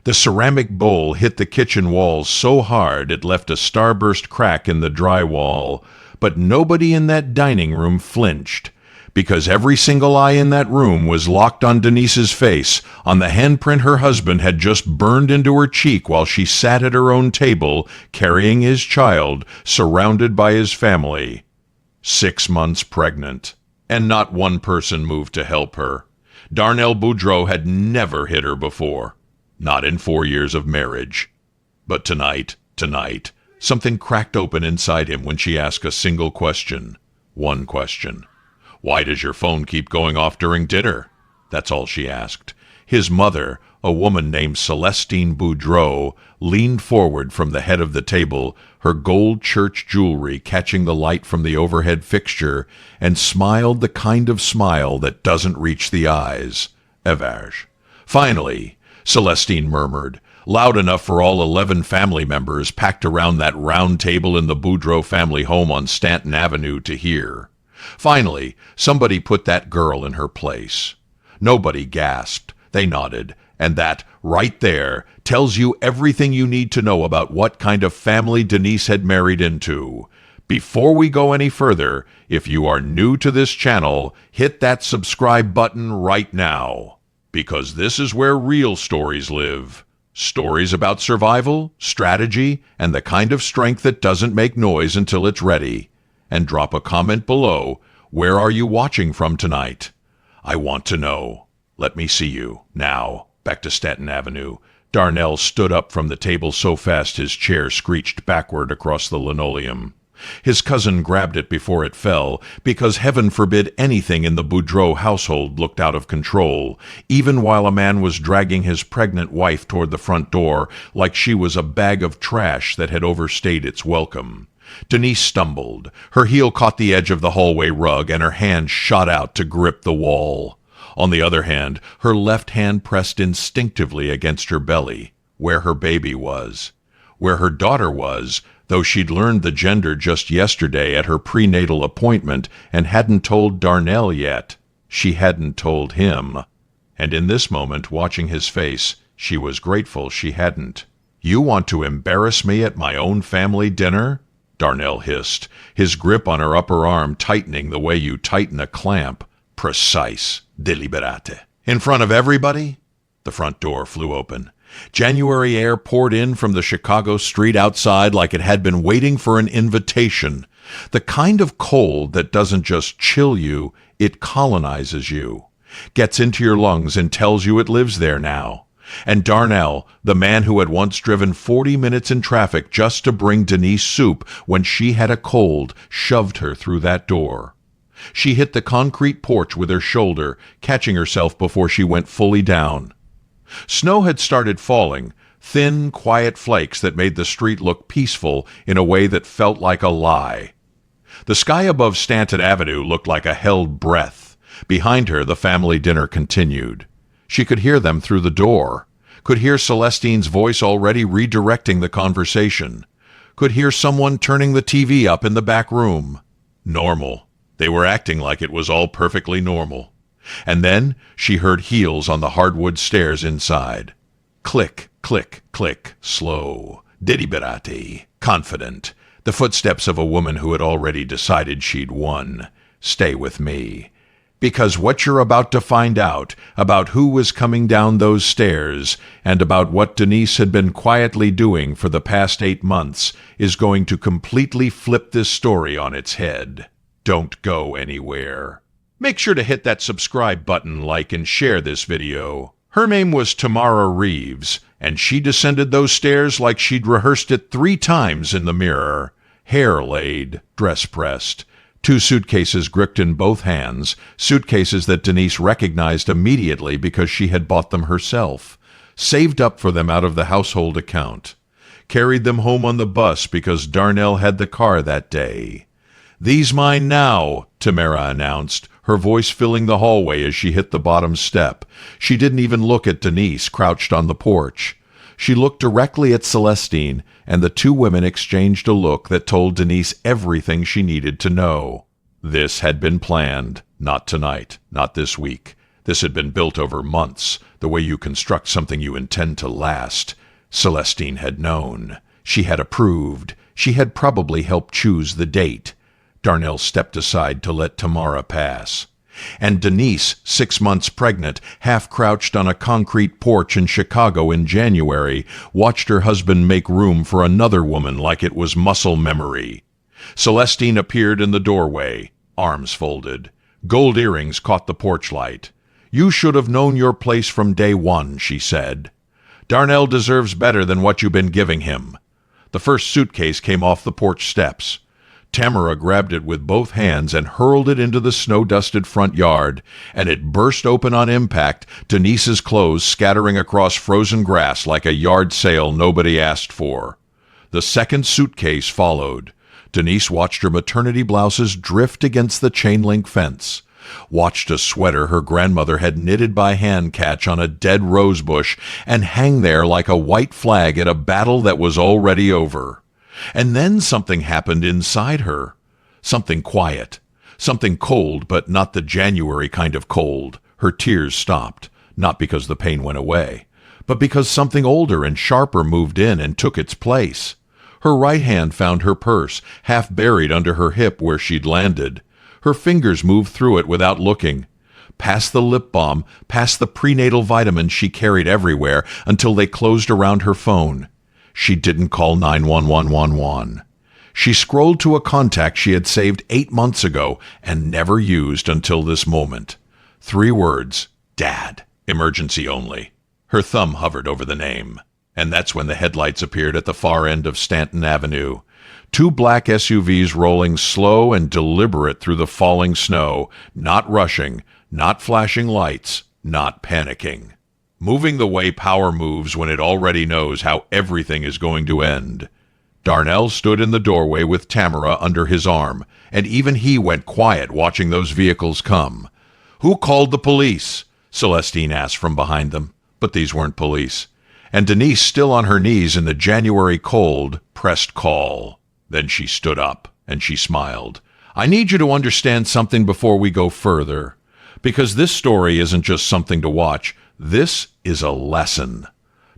The ceramic bowl hit the kitchen walls so hard it left a starburst crack in the drywall, but nobody in that dining room flinched, because every single eye in that room was locked on Denise's face, on the handprint her husband had just burned into her cheek while she sat at her own table, carrying his child, surrounded by his family. 6 months pregnant. And not one person moved to help her. Darnell Budros had never hit her before. Not in 4 years of marriage. But tonight, something cracked open inside him when she asked a single question. One question. Why does your phone keep going off during dinner? That's all she asked. His mother, a woman named Celestine Budros, leaned forward from the head of the table, her gold church jewelry catching the light from the overhead fixture, and smiled the kind of smile that doesn't reach the eyes. Evage. Finally, Celestine murmured, loud enough for all 11 family members packed around that round table in the Budros family home on Stanton Avenue to hear. Finally, somebody put that girl in her place. Nobody gasped. They nodded. And that, right there, tells you everything you need to know about what kind of family Denise had married into. Before we go any further, if you are new to this channel, hit that subscribe button right now. Because this is where real stories live. Stories about survival, strategy, and the kind of strength that doesn't make noise until it's ready. And drop a comment below. Where are you watching from tonight? I want to know. Let me see you. Now, back to Stanton Avenue. Darnell stood up from the table so fast his chair screeched backward across the linoleum. His cousin grabbed it before it fell, because heaven forbid anything in the Budros household looked out of control, even while a man was dragging his pregnant wife toward the front door like she was a bag of trash that had overstayed its welcome. Denise stumbled. Her heel caught the edge of the hallway rug, and her hand shot out to grip the wall. On the other hand, her left hand pressed instinctively against her belly, where her baby was. Where her daughter was, though she'd learned the gender just yesterday at her prenatal appointment and hadn't told Darnell yet. She hadn't told him. And in this moment, watching his face, she was grateful she hadn't. You want to embarrass me at my own family dinner? Darnell hissed, his grip on her upper arm tightening the way you tighten a clamp. Precise. Deliberate. In front of everybody? The front door flew open. January air poured in from the Chicago street outside like it had been waiting for an invitation. The kind of cold that doesn't just chill you, it colonizes you. Gets into your lungs and tells you it lives there now. And Darnell, the man who had once driven 40 minutes in traffic just to bring Denise soup when she had a cold, shoved her through that door. She hit the concrete porch with her shoulder, catching herself before she went fully down. Snow had started falling, thin, quiet flakes that made the street look peaceful in a way that felt like a lie. The sky above Stanton Avenue looked like a held breath. Behind her, the family dinner continued. She could hear them through the door, could hear Celestine's voice already redirecting the conversation, could hear someone turning the TV up in the back room. Normal. They were acting like it was all perfectly normal. And then she heard heels on the hardwood stairs inside. Click, click, click, slow, deliberate, confident, the footsteps of a woman who had already decided she'd won. Stay with me. Because what you're about to find out about who was coming down those stairs and about what Denise had been quietly doing for the past 8 months is going to completely flip this story on its head. Don't go anywhere. Make sure to hit that subscribe button, like, and share this video. Her name was Tamara Reeves, and she descended those stairs like she'd rehearsed it 3 times in the mirror. Hair laid, dress pressed, 2 suitcases gripped in both hands, suitcases that Denise recognized immediately because she had bought them herself, saved up for them out of the household account, carried them home on the bus because Darnell had the car that day. "These mine now," Tamara announced, her voice filling the hallway as she hit the bottom step. She didn't even look at Denise, crouched on the porch. She looked directly at Celestine, and the 2 women exchanged a look that told Denise everything she needed to know. This had been planned. Not tonight. Not this week. This had been built over months. the way you construct something you intend to last. Celestine had known. She had approved. She had probably helped choose the date. Darnell stepped aside to let Tamara pass. And Denise, 6 months pregnant, half-crouched on a concrete porch in Chicago in January, watched her husband make room for another woman like it was muscle memory. Celestine appeared in the doorway, arms folded. Gold earrings caught the porch light. "You should have known your place from day one," she said. "Darnell deserves better than what you've been giving him." The first suitcase came off the porch steps. Tamara grabbed it with both hands and hurled it into the snow-dusted front yard, and it burst open on impact, Denise's clothes scattering across frozen grass like a yard sale nobody asked for. The second suitcase followed. Denise watched her maternity blouses drift against the chain-link fence, watched a sweater her grandmother had knitted by hand catch on a dead rose bush and hang there like a white flag at a battle that was already over. And then something happened inside her. Something quiet. Something cold, but not the January kind of cold. Her tears stopped, not because the pain went away, but because something older and sharper moved in and took its place. Her right hand found her purse, half buried under her hip where she'd landed. Her fingers moved through it without looking, past the lip balm, past the prenatal vitamins she carried everywhere, until they closed around her phone. She didn't call 91111. She scrolled to a contact she had saved 8 months ago and never used until this moment. 3 words, Dad, emergency only. Her thumb hovered over the name. And that's when the headlights appeared at the far end of Stanton Avenue. 2 black SUVs rolling slow and deliberate through the falling snow, not rushing, not flashing lights, not panicking. Moving the way power moves when it already knows how everything is going to end. Darnell stood in the doorway with Tamara under his arm, and even he went quiet watching those vehicles come. "Who called the police?" Celestine asked from behind them, but these weren't police. And Denise, still on her knees in the January cold, pressed call. Then she stood up, and she smiled. "I need you to understand something before we go further. Because this story isn't just something to watch. This is a lesson.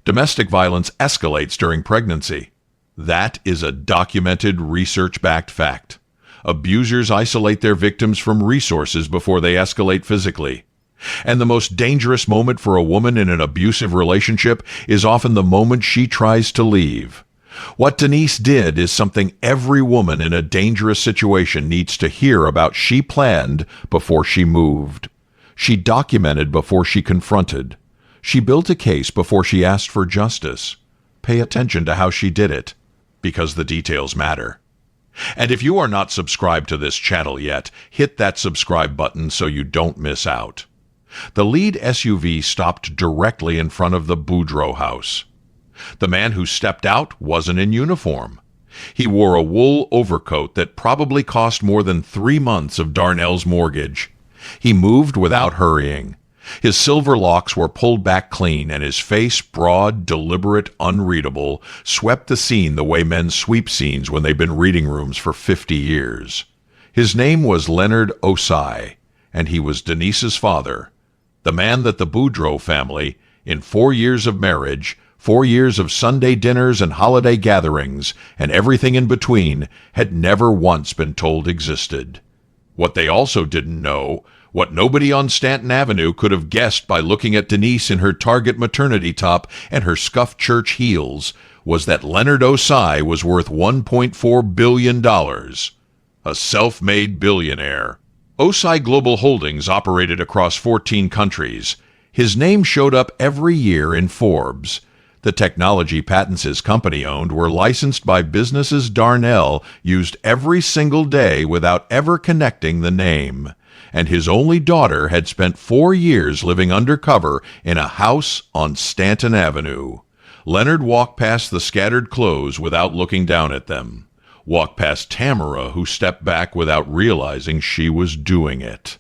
Domestic violence escalates during pregnancy. That is a documented, research-backed fact. Abusers isolate their victims from resources before they escalate physically. And the most dangerous moment for a woman in an abusive relationship is often the moment she tries to leave. What Denise did is something every woman in a dangerous situation needs to hear about. She planned before she moved. She documented before she confronted. She built a case before she asked for justice. Pay attention to how she did it, because the details matter. And if you are not subscribed to this channel yet, hit that subscribe button so you don't miss out. The lead SUV stopped directly in front of the Budros house. The man who stepped out wasn't in uniform. He wore a wool overcoat that probably cost more than 3 months of Darnell's mortgage. He moved without hurrying. His silver locks were pulled back clean, and his face, broad, deliberate, unreadable, swept the scene the way men sweep scenes when they've been reading rooms for 50 years. His name was Leonard Osai, and he was Denise's father, the man that the Budros family, in 4 years of marriage, 4 years of Sunday dinners and holiday gatherings, and everything in between, had never once been told existed. What they also didn't know, what nobody on Stanton Avenue could have guessed by looking at Denise in her Target maternity top and her scuffed church heels, was that Leonard Osai was worth $1.4 billion. A self-made billionaire. Osai Global Holdings operated across 14 countries. His name showed up every year in Forbes. The technology patents his company owned were licensed by businesses Darnell used every single day without ever connecting the name. And his only daughter had spent 4 years living undercover in a house on Stanton Avenue. Leonard walked past the scattered clothes without looking down at them. Walked past Tamara, who stepped back without realizing she was doing it.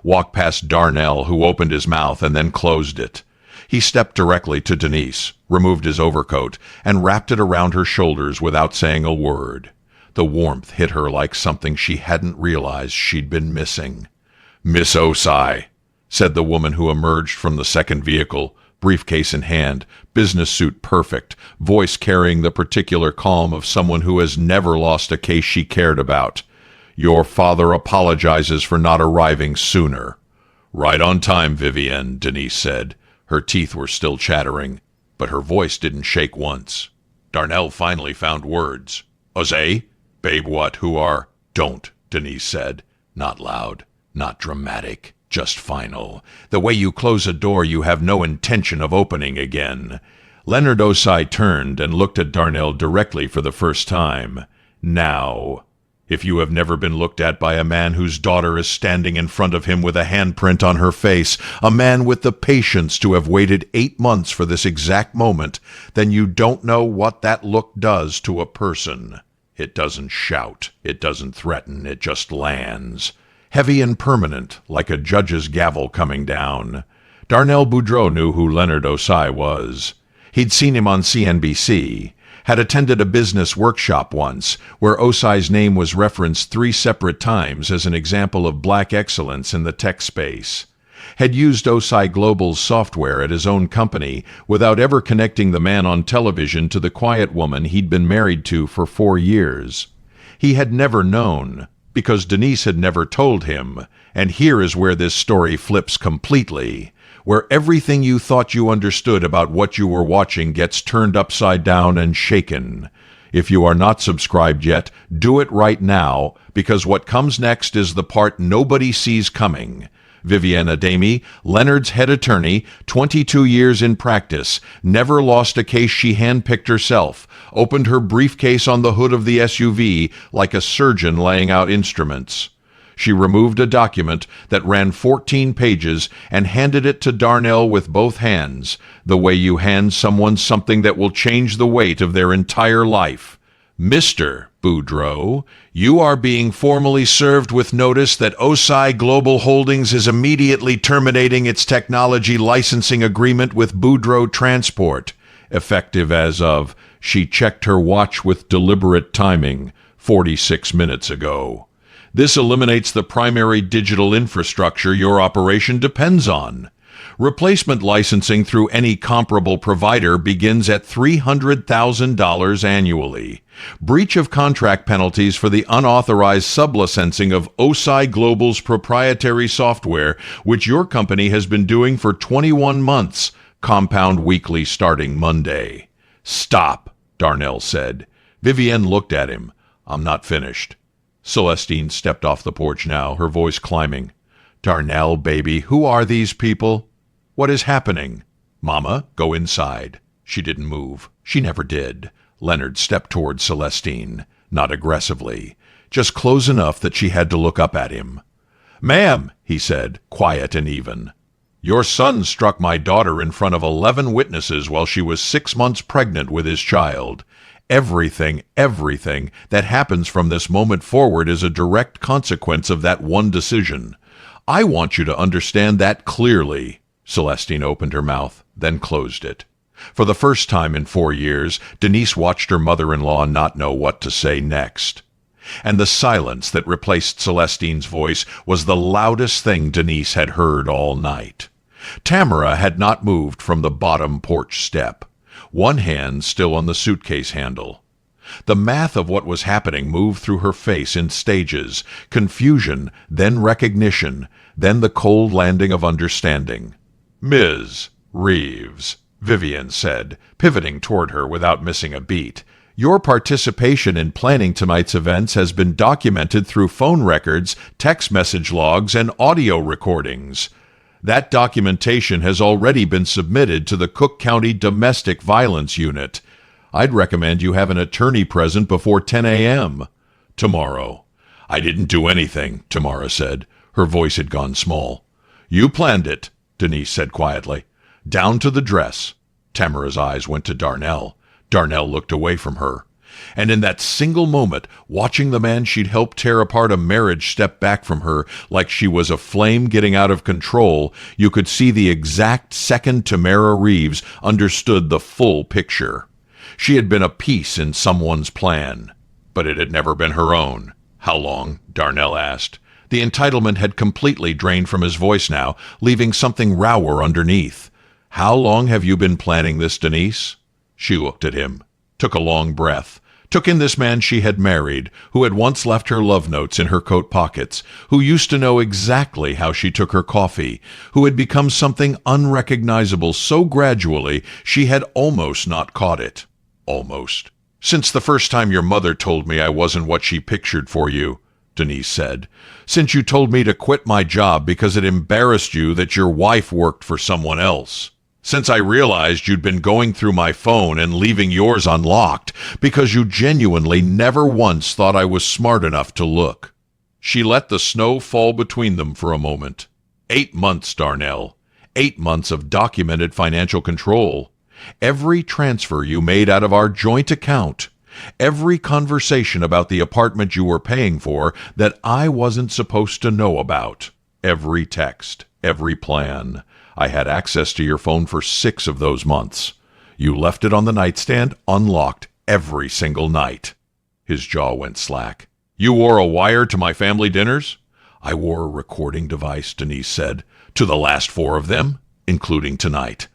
Walked past Darnell, who opened his mouth and then closed it. He stepped directly to Denise, removed his overcoat, and wrapped it around her shoulders without saying a word. The warmth hit her like something she hadn't realized she'd been missing. "Miss Osai," said the woman who emerged from the second vehicle, briefcase in hand, business suit perfect, voice carrying the particular calm of someone who has never lost a case she cared about. "Your father apologizes for not arriving sooner." "Right on time, Vivienne," Denise said. Her teeth were still chattering, but her voice didn't shake once. Darnell finally found words. "Jose? Babe what? Who are—" "Don't," Denise said. Not loud, not dramatic, just final. The way you close a door you have no intention of opening again. Leonard Osai turned and looked at Darnell directly for the first time. "Now, if you have never been looked at by a man whose daughter is standing in front of him with a handprint on her face, a man with the patience to have waited 8 months for this exact moment, then you don't know what that look does to a person. It doesn't shout, it doesn't threaten, it just lands. Heavy and permanent, like a judge's gavel coming down." Darnell Budros knew who Leonard Osai was. He'd seen him on CNBC, had attended a business workshop once, where Osai's name was referenced 3 separate times as an example of black excellence in the tech space. Had used Osai Global's software at his own company without ever connecting the man on television to the quiet woman he'd been married to for 4 years. He had never known, because Denise had never told him, and here is where this story flips completely, where everything you thought you understood about what you were watching gets turned upside down and shaken. If you are not subscribed yet, do it right now, because what comes next is the part nobody sees coming. Vivienne Ademi, Leonard's head attorney, 22 years in practice, never lost a case she handpicked herself, opened her briefcase on the hood of the SUV like a surgeon laying out instruments. She removed a document that ran 14 pages and handed it to Darnell with both hands, the way you hand someone something that will change the weight of their entire life. "Mr. Budros, you are being formally served with notice that Osai Global Holdings is immediately terminating its technology licensing agreement with Budros Transport, effective as of," she checked her watch with deliberate timing, 46 minutes ago. "This eliminates the primary digital infrastructure your operation depends on. Replacement licensing through any comparable provider begins at $300,000 annually. Breach of contract penalties for the unauthorized sublicensing of Osai Global's proprietary software, which your company has been doing for 21 months, compound weekly starting Monday." "Stop," Darnell said. Vivienne looked at him. "I'm not finished." Celestine stepped off the porch now, her voice climbing. "Darnell, baby, who are these people? What is happening? Mama, go inside." She didn't move. She never did. Leonard stepped toward Celestine, not aggressively, just close enough that she had to look up at him. "Ma'am," he said, quiet and even. "Your son struck my daughter in front of 11 witnesses while she was 6 months pregnant with his child. Everything that happens from this moment forward is a direct consequence of that one decision. I want you to understand that clearly." Celestine opened her mouth, then closed it. For the first time in 4 years, Denise watched her mother-in-law not know what to say next. And the silence that replaced Celestine's voice was the loudest thing Denise had heard all night. Tamara had not moved from the bottom porch step, one hand still on the suitcase handle. The math of what was happening moved through her face in stages, confusion, then recognition, then the cold landing of understanding. "Ms. Reeves," Vivienne said, pivoting toward her without missing a beat, "your participation in planning tonight's events has been documented through phone records, text message logs, and audio recordings. That documentation has already been submitted to the Cook County Domestic Violence Unit. I'd recommend you have an attorney present before 10 a.m. tomorrow." "I didn't do anything," Tamara said. Her voice had gone small. "You planned it," Denise said quietly. "Down to the dress." Tamara's eyes went to Darnell. Darnell looked away from her. And in that single moment, watching the man she'd helped tear apart a marriage step back from her like she was a flame getting out of control, you could see the exact second Tamara Reeves understood the full picture. She had been a piece in someone's plan, but it had never been her own. "How long?" Darnell asked. The entitlement had completely drained from his voice now, leaving something rower underneath. How long have you been planning this, Denise? She looked at him, took a long breath, took in this man she had married, who had once left her love notes in her coat pockets, who used to know exactly how she took her coffee, who had become something unrecognizable so gradually she had almost not caught it. Almost. Since the first time your mother told me I wasn't what she pictured for you, Denise said. Since you told me to quit my job because it embarrassed you that your wife worked for someone else. Since I realized you'd been going through my phone and leaving yours unlocked because you genuinely never once thought I was smart enough to look. She let the snow fall between them for a moment. 8 months, Darnell. 8 months of documented financial control. Every transfer you made out of our joint account. Every conversation about the apartment you were paying for that I wasn't supposed to know about. Every text. Every plan. I had access to your phone for 6 of those months. You left it on the nightstand, unlocked, every single night. His jaw went slack. You wore a wire to my family dinners? I wore a recording device, Denise said, to the last 4 of them, including tonight.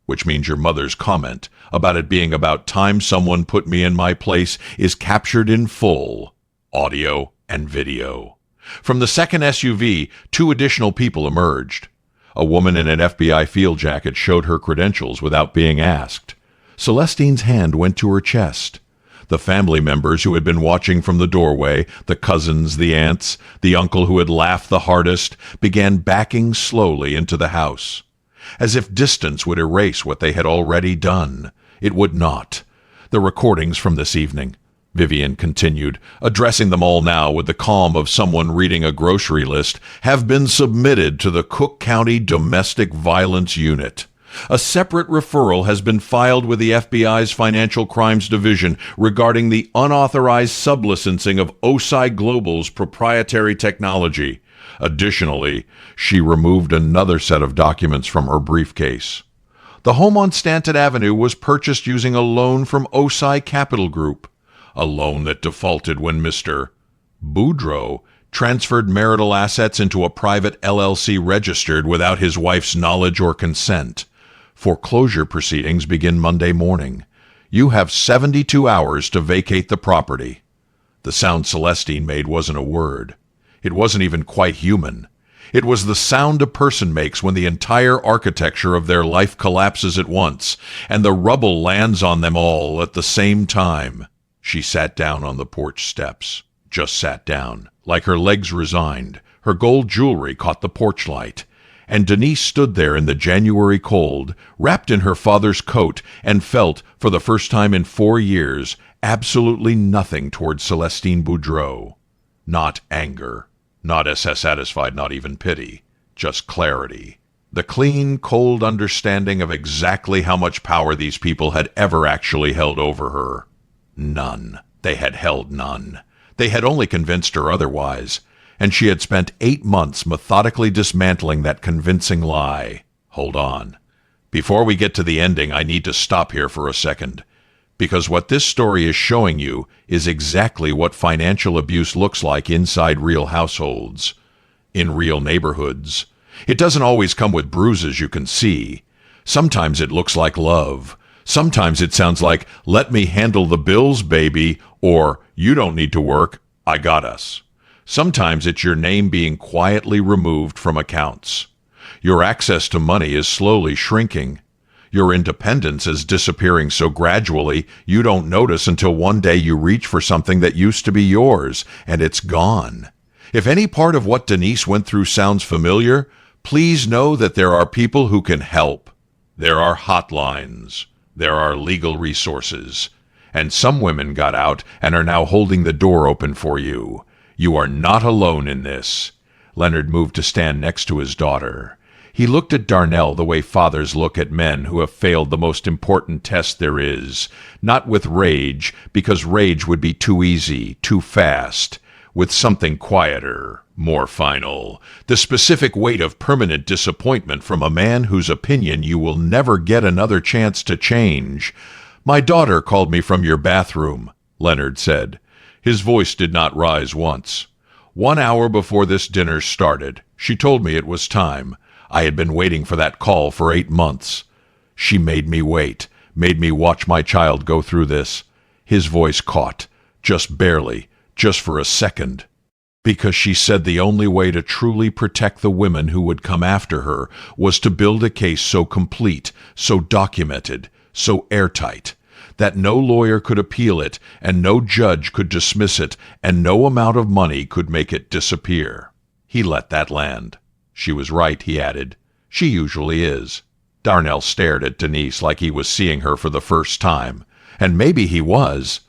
Which means your mother's comment about it being about time someone put me in my place is captured in full, audio and video. From the second SUV, 2 additional people emerged. A woman in an FBI field jacket showed her credentials without being asked. Celestine's hand went to her chest. The family members who had been watching from the doorway, the cousins, the aunts, the uncle who had laughed the hardest, began backing slowly into the house. As if distance would erase what they had already done. It would not. The recordings from this evening, Vivian continued, addressing them all now with the calm of someone reading a grocery list, have been submitted to the Cook County Domestic Violence Unit. A separate referral has been filed with the FBI's Financial Crimes Division regarding the unauthorized sublicensing of OSI Global's proprietary technology. Additionally, she removed another set of documents from her briefcase. The home on Stanton Avenue was purchased using a loan from OSI Capital Group. A loan that defaulted when Mr. Budros transferred marital assets into a private LLC registered without his wife's knowledge or consent. Foreclosure proceedings begin Monday morning. You have 72 hours to vacate the property. The sound Celestine made wasn't a word. It wasn't even quite human. It was the sound a person makes when the entire architecture of their life collapses at once, and the rubble lands on them all at the same time. She sat down on the porch steps. Just sat down, like her legs resigned. Her gold jewelry caught the porch light. And Denise stood there in the January cold, wrapped in her father's coat, and felt, for the first time in 4 years, absolutely nothing toward Celestine Budros. Not anger. Not satisfied, not even pity. Just clarity. The clean, cold understanding of exactly how much power these people had ever actually held over her. None. They had held none. They had only convinced her otherwise, and she had spent 8 months methodically dismantling that convincing lie. Hold on. Before we get to the ending, I need to stop here for a second, because what this story is showing you is exactly what financial abuse looks like inside real households, in real neighborhoods. It doesn't always come with bruises you can see. Sometimes it looks like love. Sometimes it sounds like, let me handle the bills, baby, or you don't need to work, I got us. Sometimes it's your name being quietly removed from accounts. Your access to money is slowly shrinking. Your independence is disappearing so gradually you don't notice until one day you reach for something that used to be yours, and it's gone. If any part of what Denise went through sounds familiar, please know that there are people who can help. There are hotlines. There are legal resources. And some women got out and are now holding the door open for you. You are not alone in this. Leonard moved to stand next to his daughter. He looked at Darnell the way fathers look at men who have failed the most important test there is, not with rage, because rage would be too easy, too fast, with something quieter, more final, the specific weight of permanent disappointment from a man whose opinion you will never get another chance to change. My daughter called me from your bathroom, Leonard said. His voice did not rise once. 1 hour before this dinner started, she told me it was time. I had been waiting for that call for 8 months. She made me wait, made me watch my child go through this. His voice caught, just barely, just for a second. Because she said the only way to truly protect the women who would come after her was to build a case so complete, so documented, so airtight, that no lawyer could appeal it, and no judge could dismiss it, and no amount of money could make it disappear. He let that land. She was right, he added. She usually is. Darnell stared at Denise like he was seeing her for the first time. And maybe he was.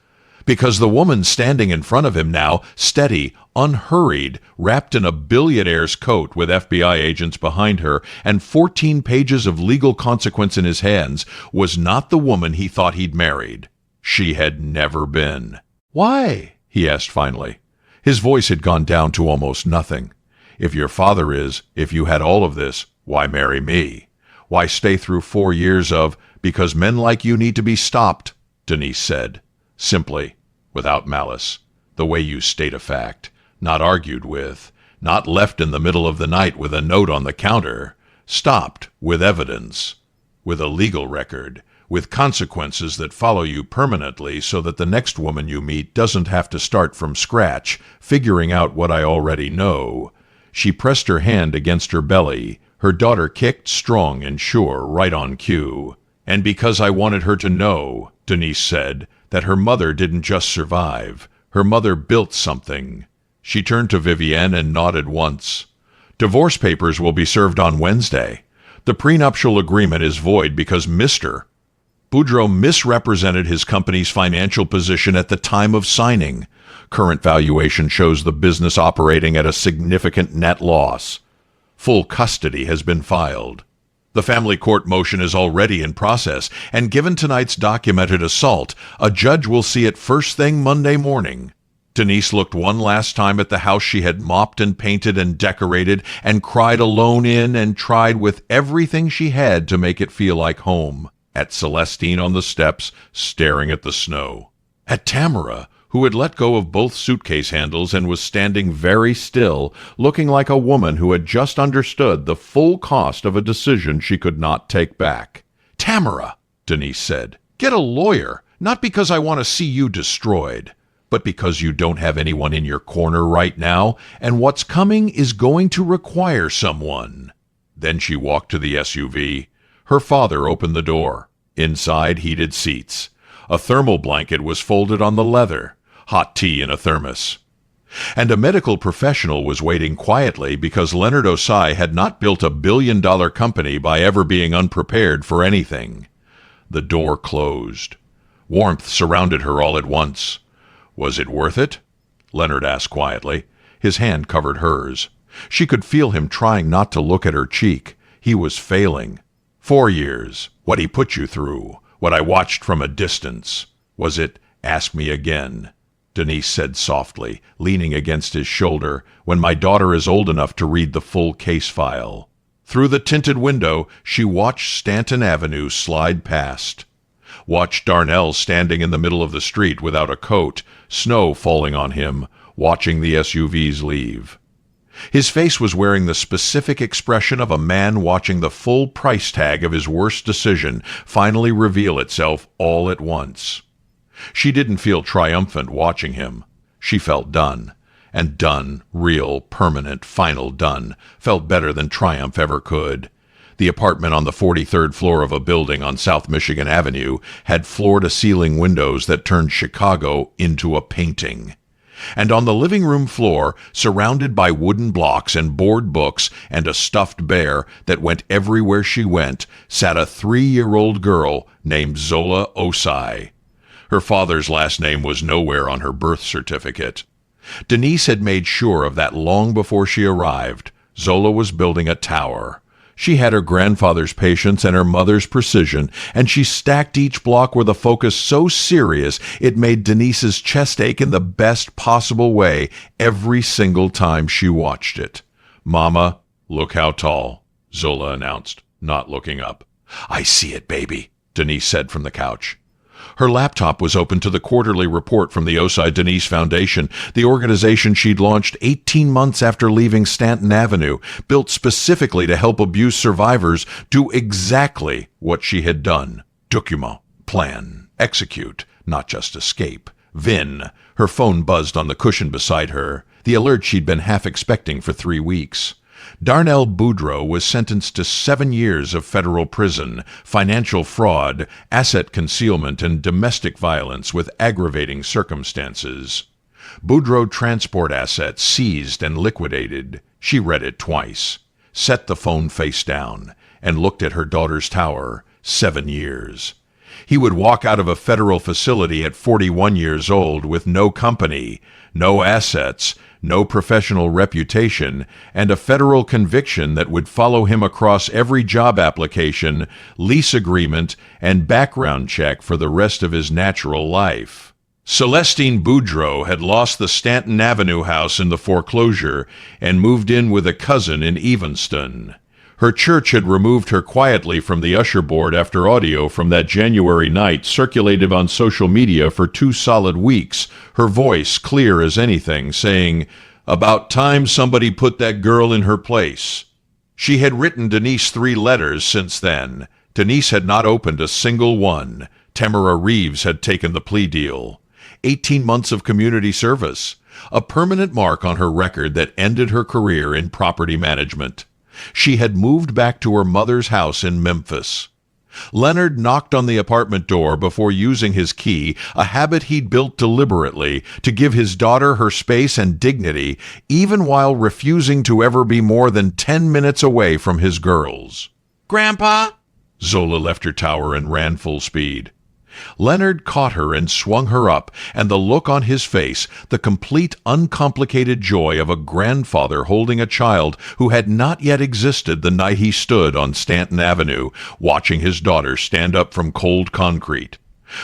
Because the woman standing in front of him now, steady, unhurried, wrapped in a billionaire's coat with FBI agents behind her and 14 pages of legal consequence in his hands, was not the woman he thought he'd married. She had never been. "Why?" he asked finally. His voice had gone down to almost nothing. "If your father is, if you had all of this, why marry me? Why stay through 4 years of, because men like you need to be stopped," Denise said, simply, without malice, the way you state a fact, not argued with, not left in the middle of the night with a note on the counter, stopped with evidence, with a legal record, with consequences that follow you permanently so that the next woman you meet doesn't have to start from scratch, figuring out what I already know. She pressed her hand against her belly. Her daughter kicked strong and sure, right on cue. "And because I wanted her to know," Denise said, "that her mother didn't just survive. Her mother built something." She turned to Vivienne and nodded once. "Divorce papers will be served on Wednesday. The prenuptial agreement is void because Mr. Budros misrepresented his company's financial position at the time of signing. Current valuation shows the business operating at a significant net loss. Full custody has been filed. The family court motion is already in process, and given tonight's documented assault, a judge will see it first thing Monday morning." Denise looked one last time at the house she had mopped and painted and decorated and cried alone in and tried with everything she had to make it feel like home. At Celestine on the steps, staring at the snow. At Tamara, who had let go of both suitcase handles and was standing very still, looking like a woman who had just understood the full cost of a decision she could not take back. "Tamara," Denise said, "get a lawyer, not because I want to see you destroyed, but because you don't have anyone in your corner right now, and what's coming is going to require someone." Then she walked to the SUV. Her father opened the door. Inside, heated seats. A thermal blanket was folded on the leather. Hot tea in a thermos. And a medical professional was waiting quietly because Leonard Osai had not built a billion-dollar company by ever being unprepared for anything. The door closed. Warmth surrounded her all at once. "Was it worth it?" Leonard asked quietly. His hand covered hers. She could feel him trying not to look at her cheek. He was failing. 4 years. What he put you through. What I watched from a distance. Was it, ask me again, Denise said softly, leaning against his shoulder, when my daughter is old enough to read the full case file. Through the tinted window, she watched Stanton Avenue slide past. Watched Darnell standing in the middle of the street without a coat, snow falling on him, watching the SUVs leave. His face was wearing the specific expression of a man watching the full price tag of his worst decision finally reveal itself all at once. She didn't feel triumphant watching him. She felt done. And done, real, permanent, final done, felt better than triumph ever could. The apartment on the 43rd floor of a building on South Michigan Avenue had floor-to-ceiling windows that turned Chicago into a painting. And on the living room floor, surrounded by wooden blocks and board books and a stuffed bear that went everywhere she went, sat a 3-year-old girl named Zola Osai. Her father's last name was nowhere on her birth certificate. Denise had made sure of that long before she arrived. Zola was building a tower. She had her grandfather's patience and her mother's precision, and she stacked each block with a focus so serious it made Denise's chest ache in the best possible way every single time she watched it. "Mama, look how tall," Zola announced, not looking up. "I see it, baby," Denise said from the couch. Her laptop was open to the quarterly report from the Osai Denise Foundation, the organization she'd launched 18 months after leaving Stanton Avenue, built specifically to help abuse survivors do exactly what she had done. Document, plan, execute, not just escape. Vin. Her phone buzzed on the cushion beside her, the alert she'd been half expecting for 3 weeks. Darnell Budros was sentenced to 7 years of federal prison, financial fraud, asset concealment, and domestic violence with aggravating circumstances. Budros transport assets seized and liquidated. She read it twice, set the phone face down, and looked at her daughter's tower. 7 years. He would walk out of a federal facility at 41 years old with no company, no assets, no professional reputation, and a federal conviction that would follow him across every job application, lease agreement, and background check for the rest of his natural life. Celestine Budros had lost the Stanton Avenue house in the foreclosure and moved in with a cousin in Evanston. Her church had removed her quietly from the usher board after audio from that January night circulated on social media for 2 solid weeks, her voice clear as anything, saying, "About time somebody put that girl in her place." She had written Denise 3 letters since then. Denise had not opened a single one. Tamara Reeves had taken the plea deal. 18 months of community service, a permanent mark on her record that ended her career in property management. She had moved back to her mother's house in Memphis. Leonard knocked on the apartment door before using his key, a habit he'd built deliberately to give his daughter her space and dignity, even while refusing to ever be more than 10 minutes away from his girls. "Grandpa?" Zola left her tower and ran full speed. Leonard caught her and swung her up, and the look on his face, the complete, uncomplicated joy of a grandfather holding a child who had not yet existed the night he stood on Stanton Avenue, watching his daughter stand up from cold concrete,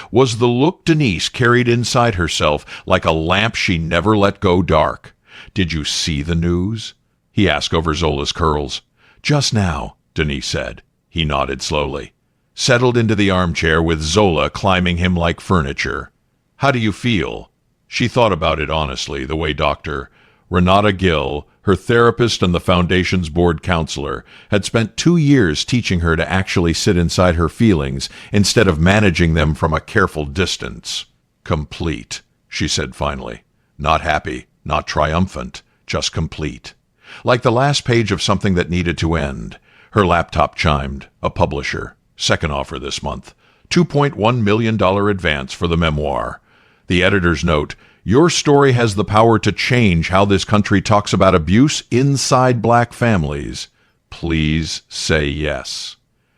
was the look Denise carried inside herself like a lamp she never let go dark. "Did you see the news?" he asked over Zola's curls. "Just now," Denise said. He nodded slowly. Settled into the armchair with Zola climbing him like furniture. "How do you feel?" She thought about it honestly, the way Dr. Renata Gill, her therapist and the Foundation's board counselor, had spent 2 years teaching her to actually sit inside her feelings instead of managing them from a careful distance. "Complete," she said finally. "Not happy, not triumphant, just complete." Like the last page of something that needed to end. Her laptop chimed. A publisher. Second offer this month. $2.1 million advance for the memoir. The editor's note, "Your story has the power to change how this country talks about abuse inside black families. Please say yes."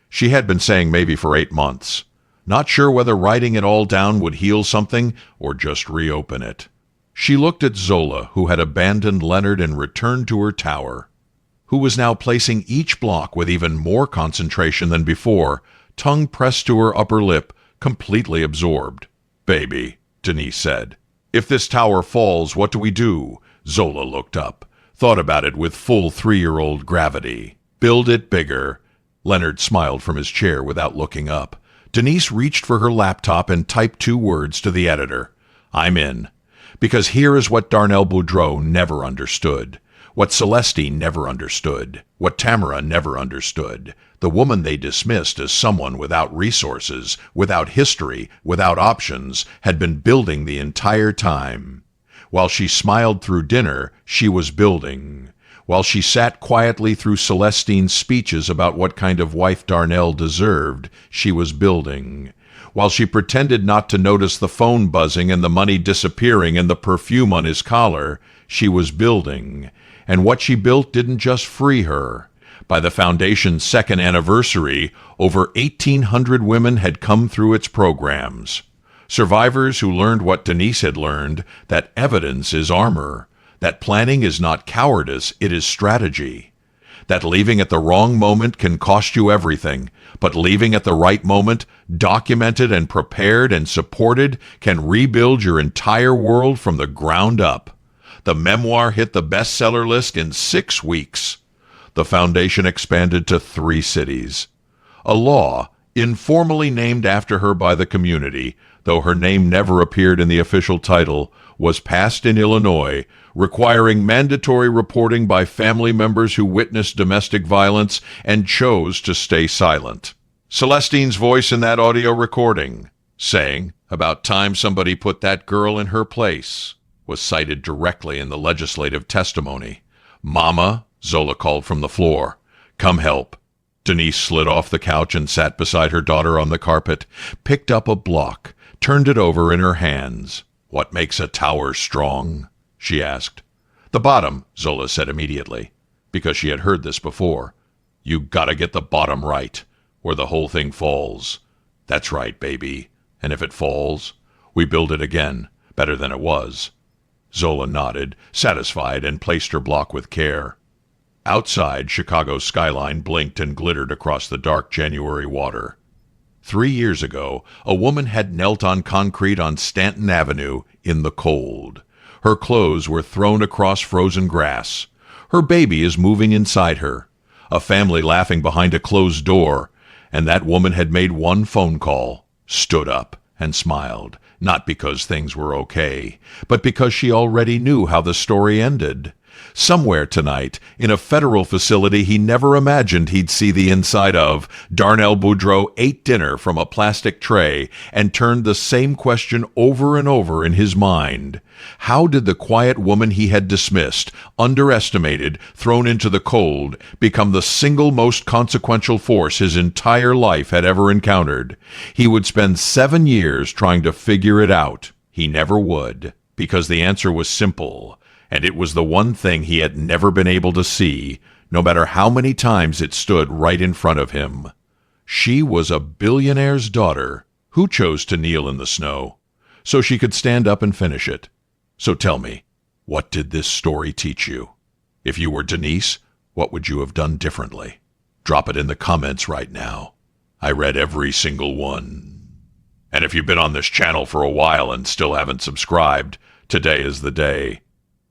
She had been saying maybe for 8 months. Not sure whether writing it all down would heal something or just reopen it. She looked at Zola, who had abandoned Leonard and returned to her tower, who was now placing each block with even more concentration than before, tongue pressed to her upper lip, completely absorbed. "Baby," Denise said. "If this tower falls, what do we do?" Zola looked up, thought about it with full 3-year-old gravity. "Build it bigger." Leonard smiled from his chair without looking up. Denise reached for her laptop and typed 2 words to the editor. "I'm in." Because here is what Darnell Budros never understood. What Celestine never understood, what Tamara never understood, the woman they dismissed as someone without resources, without history, without options, had been building the entire time. While she smiled through dinner, she was building. While she sat quietly through Celestine's speeches about what kind of wife Darnell deserved, she was building. While she pretended not to notice the phone buzzing and the money disappearing and the perfume on his collar, she was building. And what she built didn't just free her. By the Foundation's 2nd anniversary, over 1,800 women had come through its programs. Survivors who learned what Denise had learned, that evidence is armor, that planning is not cowardice, it is strategy, that leaving at the wrong moment can cost you everything, but leaving at the right moment, documented and prepared and supported, can rebuild your entire world from the ground up. The memoir hit the bestseller list in 6 weeks. The Foundation expanded to 3 cities. A law, Informally named after her by the community, though her name never appeared in the official title, was passed in Illinois, requiring mandatory reporting by family members who witnessed domestic violence and chose to stay silent. Celestine's voice in that audio recording, saying, "About time somebody put that girl in her place," was cited directly in the legislative testimony. "Mama," Zola called from the floor, "come help." Denise slid off the couch and sat beside her daughter on the carpet, picked up a block, turned it over in her hands. "What makes a tower strong?" she asked. "The bottom," Zola said immediately, because she had heard this before. "You gotta get the bottom right, or the whole thing falls." "That's right, baby. And if it falls, we build it again, better than it was." Zola nodded, satisfied, and placed her block with care. Outside, Chicago's skyline blinked and glittered across the dark January water. 3 years ago, a woman had knelt on concrete on Stanton Avenue in the cold. Her clothes were thrown across frozen grass. Her baby is moving inside her. A family laughing behind a closed door. And that woman had made one phone call, stood up, and smiled, not because things were okay, but because she already knew how the story ended. Somewhere tonight, in a federal facility he never imagined he'd see the inside of, Darnell Budros ate dinner from a plastic tray and turned the same question over and over in his mind. How did the quiet woman he had dismissed, underestimated, thrown into the cold, become the single most consequential force his entire life had ever encountered? He would spend 7 years trying to figure it out. He never would, because the answer was simple. And it was the one thing he had never been able to see, no matter how many times it stood right in front of him. She was a billionaire's daughter who chose to kneel in the snow, so she could stand up and finish it. So tell me, what did this story teach you? If you were Denise, what would you have done differently? Drop it in the comments right now. I read every single one. And if you've been on this channel for a while and still haven't subscribed, today is the day.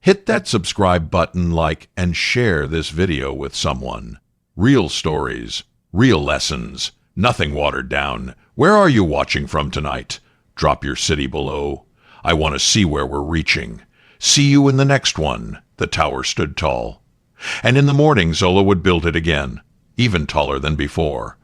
Hit that subscribe button, like, and share this video with someone. Real stories, real lessons, nothing watered down. Where are you watching from tonight? Drop your city below. I want to see where we're reaching. See you in the next one. The tower stood tall. And in the morning, Zola would build it again, even taller than before.